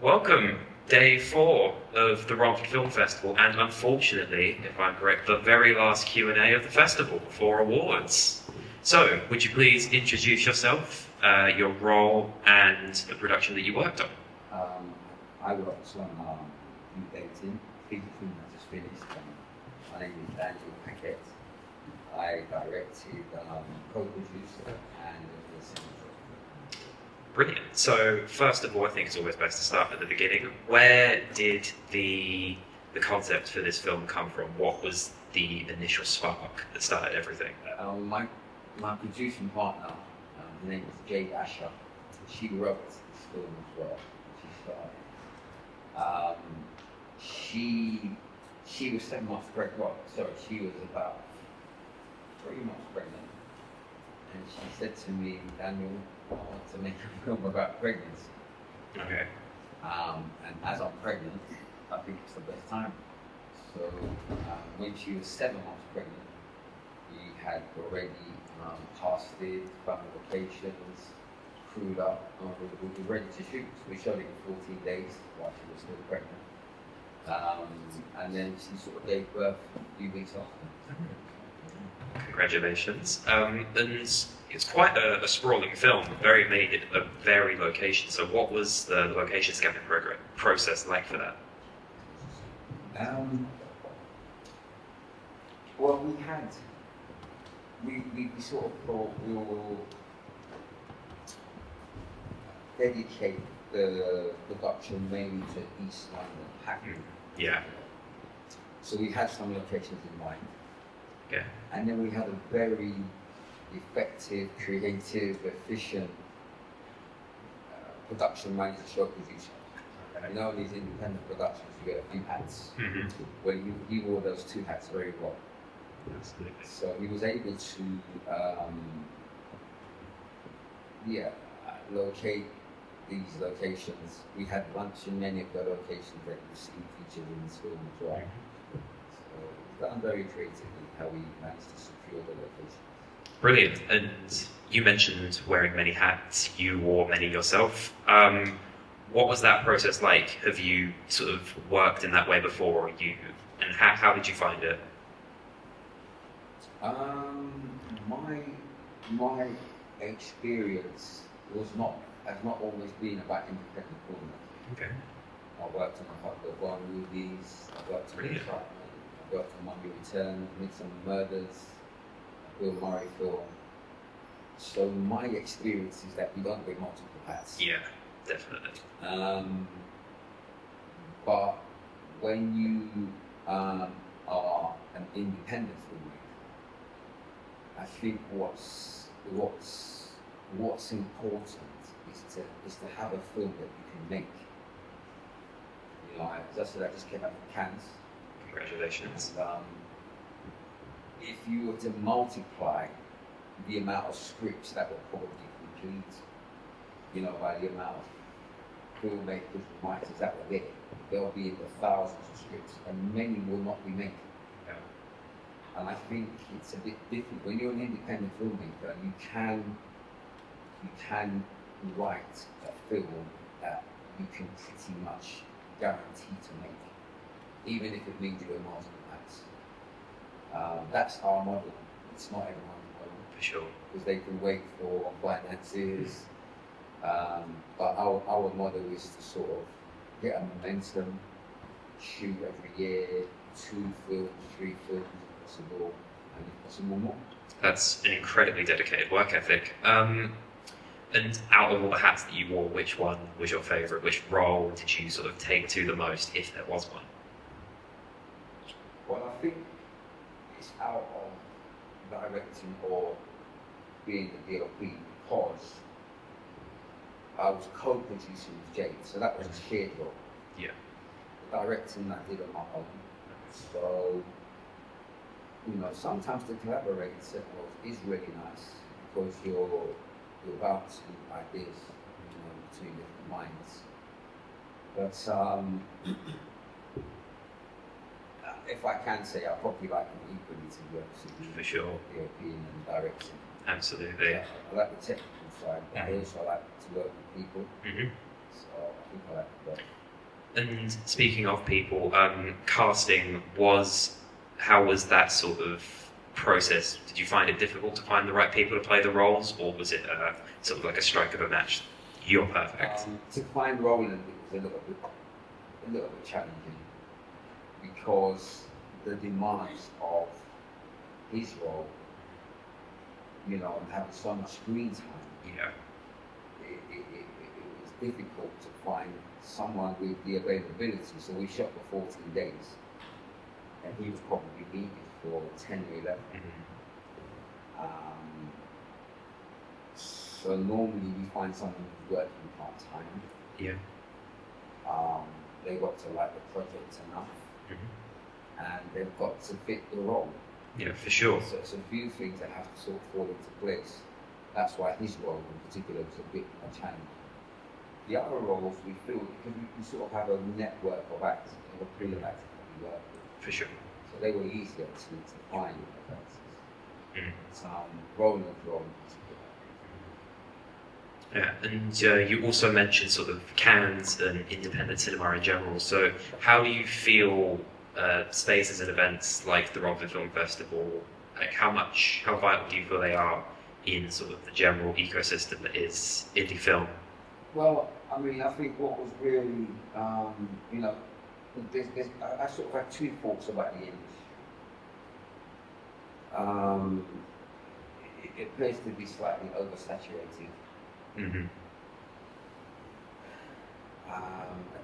Welcome, day 4 of the Romford Film Festival, and unfortunately, if I'm correct, the very last Q&A of the festival before awards. So, would you please introduce yourself, your role, and the production that you worked on? I worked on Youth 18, feature film that just finished. My name is Daniel Pacquette. I directed, co-produced, and was the cinematographer. Brilliant. So, first of all, I think it's always best to start at the beginning. Where did the concept for this film come from? What was the initial spark that started everything? My producing partner, her name was Jade Asher. She wrote this film as well. She was 7 months pregnant. Well, sorry, she was about 3 months pregnant, and she said to me, "Daniel, I want to make a film about pregnancy." Okay. And as I'm pregnant, I think it's the best time. So when she was 7 months pregnant, we had already casted, found locations, crewed up, we were ready to shoot. So we shot it in 14 days while she was still pregnant. And then she sort of gave birth a few weeks after. Congratulations. And it's quite a sprawling film, very made at a varied location. So what was the location scouting process like for that? Well, we sort of thought we will dedicate the production mainly to East London, Hackney. Yeah. So we had some locations in mind. Okay. And then we had a very effective, creative, efficient production manager, show producer. You know, these independent productions, you get a few hats. Mm-hmm. Well, he wore those 2 hats very well. Absolutely. So he was able to, locate these locations. We had lunch in many of the locations that you see featured in this film as well. So it's done very creatively how we managed to secure the location. Brilliant. And you mentioned wearing many hats. You wore many yourself. What was that process like? Have you sort of worked in that way before? And how did you find it? My experience has not always been about independent film. Okay. I worked on a couple of Bond movies. I worked on Frightman. I worked on Mummy Return, Midsummer Murders, Bill Murray film. So my experience is that you don't wear multiple hats. Yeah, definitely. But when you are an independent filmmaker, I think what's important is to have a film that you can make. You know, as I said, I just came out from Cannes. Congratulations. And, if you were to multiply the amount of scripts that were probably complete, you know, by the amount of filmmakers and writers that were there, there'll be in the thousands of scripts, and many will not be made. Yeah. And I think it's a bit different when you're an independent filmmaker. You can write a film that you can pretty much guarantee to make, even if it means you wear multiple hats. That's our model. It's not everyone's model. For sure. Because they can wait for finances. But our model is to sort of get a momentum, shoot every year, 2 films, 3 films if possible, and if possible more. That's an incredibly dedicated work ethic. And out of all the hats that you wore, which one was your favourite? Which role did you sort of take to the most, if there was one? Well, I think it's out of directing or being the DOP because I was co-producing with Jade, so that was a shared role. Yeah. The directing I did on my own. So, you know, sometimes the collaborating set is really nice because you're bouncing ideas, you know, between different minds. But if I can say, I probably like them equally to work with For sure. European and directing. Absolutely. I like the technical side, but I also like to work with people. Mm-hmm. So I think I like it better. And speaking of people, casting how was that sort of process? Did you find it difficult to find the right people to play the roles, or was it sort of like a strike of a match? You're perfect. To find Roland, it was a little bit challenging because the demands of his role, you know, and having so much screen time, Yeah. it was difficult to find someone with the availability. So we shot for 14 days, and he was probably needed for 10 or 11. Mm-hmm. So normally we find someone who's working part-time. Yeah. They got to like the project enough, and they've got to fit the role. Yeah, for sure. So it's a few things that have to sort of fall into place. That's why his role in particular was a bit more challenging. The other roles we feel, because we sort of have a network of actors, a pool of actors that we work with. For sure. So they were easier to find as actors. Mm. Roland's role in particular. Yeah, and you also mentioned sort of Cannes and independent cinema in general. So how do you feel spaces and events like the Romford Film Festival, like how vital do you feel they are in sort of the general ecosystem that is indie film? Well, I mean, I think what was really, you know, I sort of have two thoughts about the industry. It appears to be slightly oversaturated. Mm-hmm.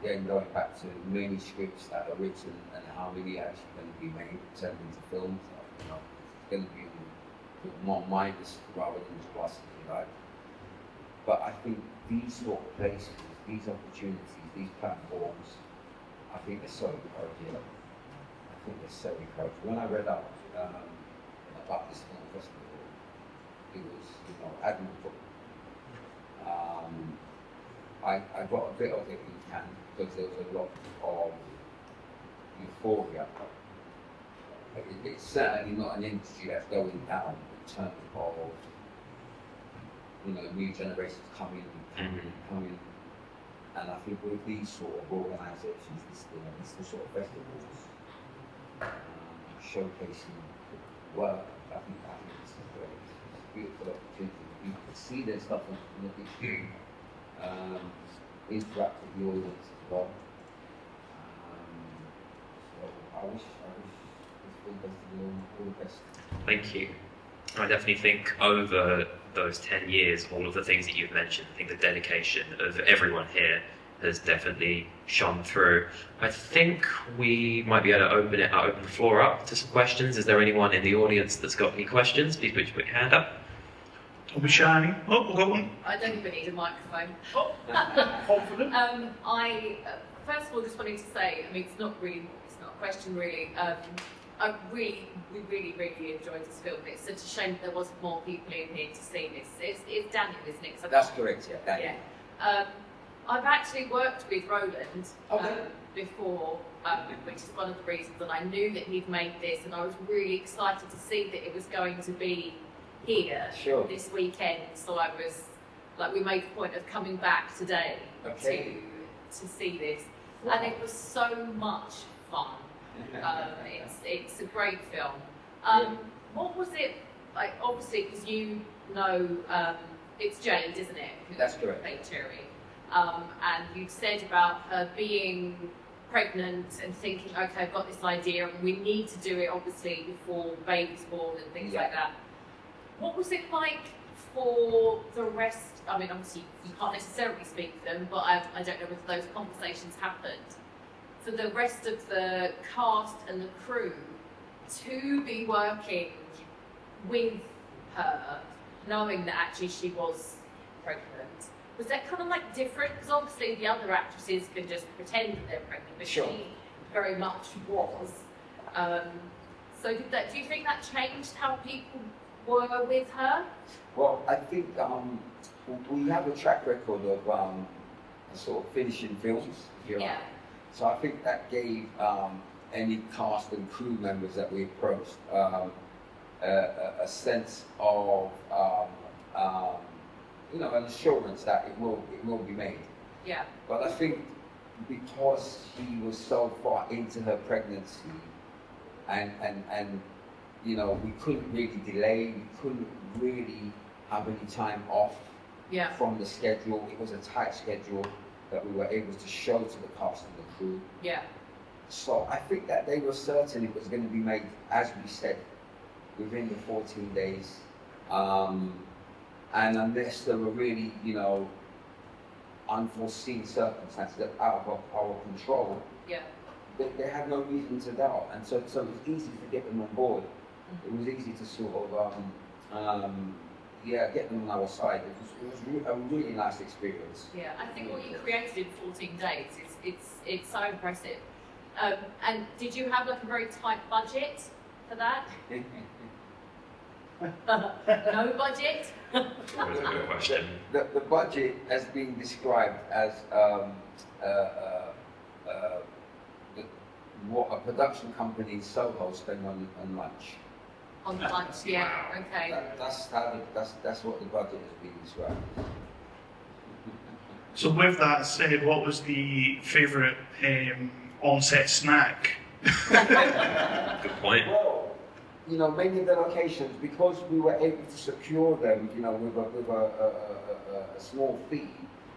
Again, going back to many scripts that are written and how many are actually going to be made, turned into films. You know, it's going to be more minus rather than plus, if you like. But I think these sort of places, these opportunities, these platforms, I think they're so encouraging. When I read up about this film festival, it was, you know, admirable. I got a bit of it in Cannes because there was a lot of euphoria. It's certainly not an industry that's going down in terms of, you know, new generations coming. And I think with these sort of organisations, these sort of festivals, showcasing work, I think it's a beautiful opportunity. You can see their stuff on the big screen, interact with the audience as well. So I wish this film festival all the best. Thank you. I definitely think over those 10 years, all of the things that you've mentioned, I think the dedication of everyone here has definitely shone through. I think we might be able to open the floor up to some questions. Is there anyone in the audience that's got any questions? Please put your hand up. Don't be shy. Oh, we've got one. I don't even need a microphone. Confident. I first of all just wanted to say, I mean, it's not a question really. We really enjoyed this film. It's such a shame that there wasn't more people in here to see this. It's Daniel, isn't it? That's correct, yeah. Daniel. Yeah. I've actually worked with Roland before, which is one of the reasons that I knew that he'd made this, and I was really excited to see that it was going to be here this weekend. So I was like, we made a point of coming back today to see this, and it was so much fun. It's a great film. What was it like? Obviously, because you know, it's Jade, isn't it? That's correct. Cherry. And you said about her being pregnant and thinking, okay, I've got this idea, and we need to do it obviously before the baby's born and things like that. What was it like for the rest? I mean, obviously you can't necessarily speak for them, but I don't know whether those conversations happened. For the rest of the cast and the crew to be working with her, knowing that actually she was pregnant, was that kind of like different? Because obviously the other actresses can just pretend that they're pregnant, but she very much was. So do you think that changed how people were with her? Well, I think we have a track record of sort of finishing films. Yeah. So I think that gave any cast and crew members that we approached a sense of, you know, an assurance that it will be made. Yeah. But I think because she was so far into her pregnancy, and you know, we couldn't really delay, we couldn't really have any time off Yeah. from the schedule. It was a tight schedule that we were able to show to the cast and the crew. Yeah. So I think that they were certain it was going to be made, as we said, within the 14 days. And unless there were really, you know, unforeseen circumstances that out of our control, Yeah. they had no reason to doubt. And so it was easy to get them on board. It was easy to sort of, get them on our side. It was a really nice experience. Yeah. I think what you created in 14 days it's so impressive. And did you have like a very tight budget for that? No budget? That was a good question. The budget has been described as what a production company in Soho spend on lunch. On lunch, yeah. Wow. Okay. That's what the budget has been described. So with that said, what was the favourite on-set snack? Good point. Well, you know, many of the locations, because we were able to secure them, you know, with a small fee,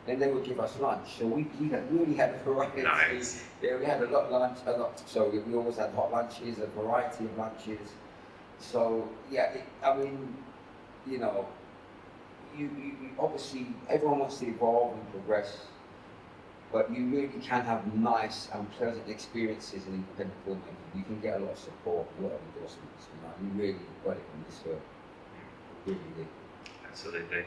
then they would give us lunch. So we really had a variety. Nice. Yeah, we had a lot. So we always had hot lunches, a variety of lunches. So yeah, I mean, you know, you obviously everyone wants to evolve and progress, but you really can have nice and pleasant experiences in independent filmmaking. You can get a lot of support, a lot of endorsements. You know, you really got it in this film. Really did. Absolutely.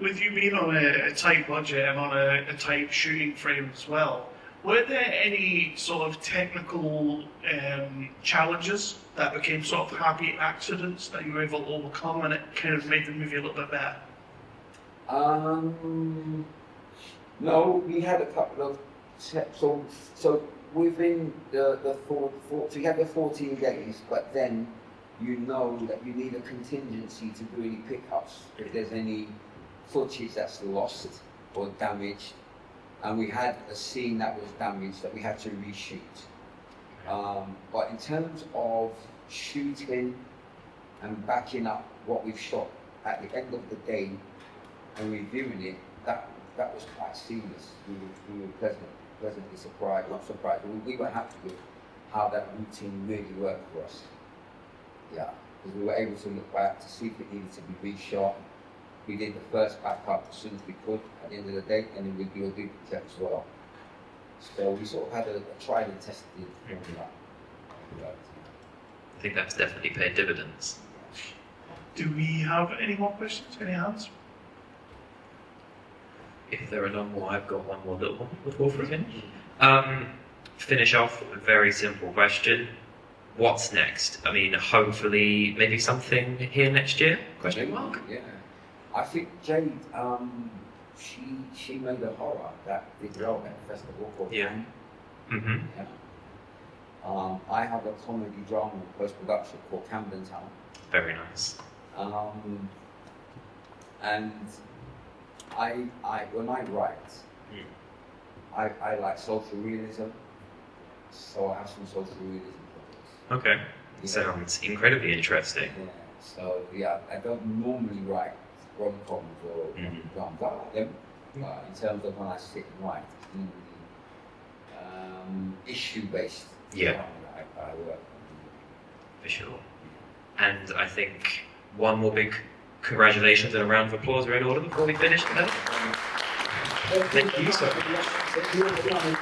With you being on a tight budget and on a tight shooting frame as well, were there any sort of technical challenges that became sort of happy accidents that you were able to overcome and it kind of made the movie a little bit better? No, we had a couple of steps. So within the so you have the 14 days, but then you know that you need a contingency to do any pickups if there's any footage that's lost or damaged. And we had a scene that was damaged that we had to reshoot. But in terms of shooting and backing up what we've shot at the end of the day and reviewing it, that was quite seamless. We were pleasantly surprised, not surprised, but we were happy with how that routine really worked for us. Yeah, because we were able to look back to see if it needed to be reshot. We did the first backup as soon as we could at the end of the day, and then we'd do a duplicate as well. So we sort of had a tried and tested formula. I think that's definitely paid dividends. Do we have any more questions? Any hands? If there are no more, I've got one more little one before we finish. Finish off with a very simple question. What's next? I mean, hopefully, maybe something here next year? Question mark? Yeah. I think Jade, she made a horror that did well at the festival called Yeah. Anne. Mm-hmm. Yeah. I have a comedy drama post-production called Camden Town. Very nice. And I when I write, I like social realism, so I have some social realism projects. Okay. Yeah. Sounds incredibly interesting. Yeah. So yeah, I don't normally write rom-coms or dramas. I like them, but in terms of when I sit and write, it's normally issue-based. Yeah. drama that I work on. For sure. And I think one more big congratulations and a round of applause are in order before we finish today. Thank you so much. Thank you.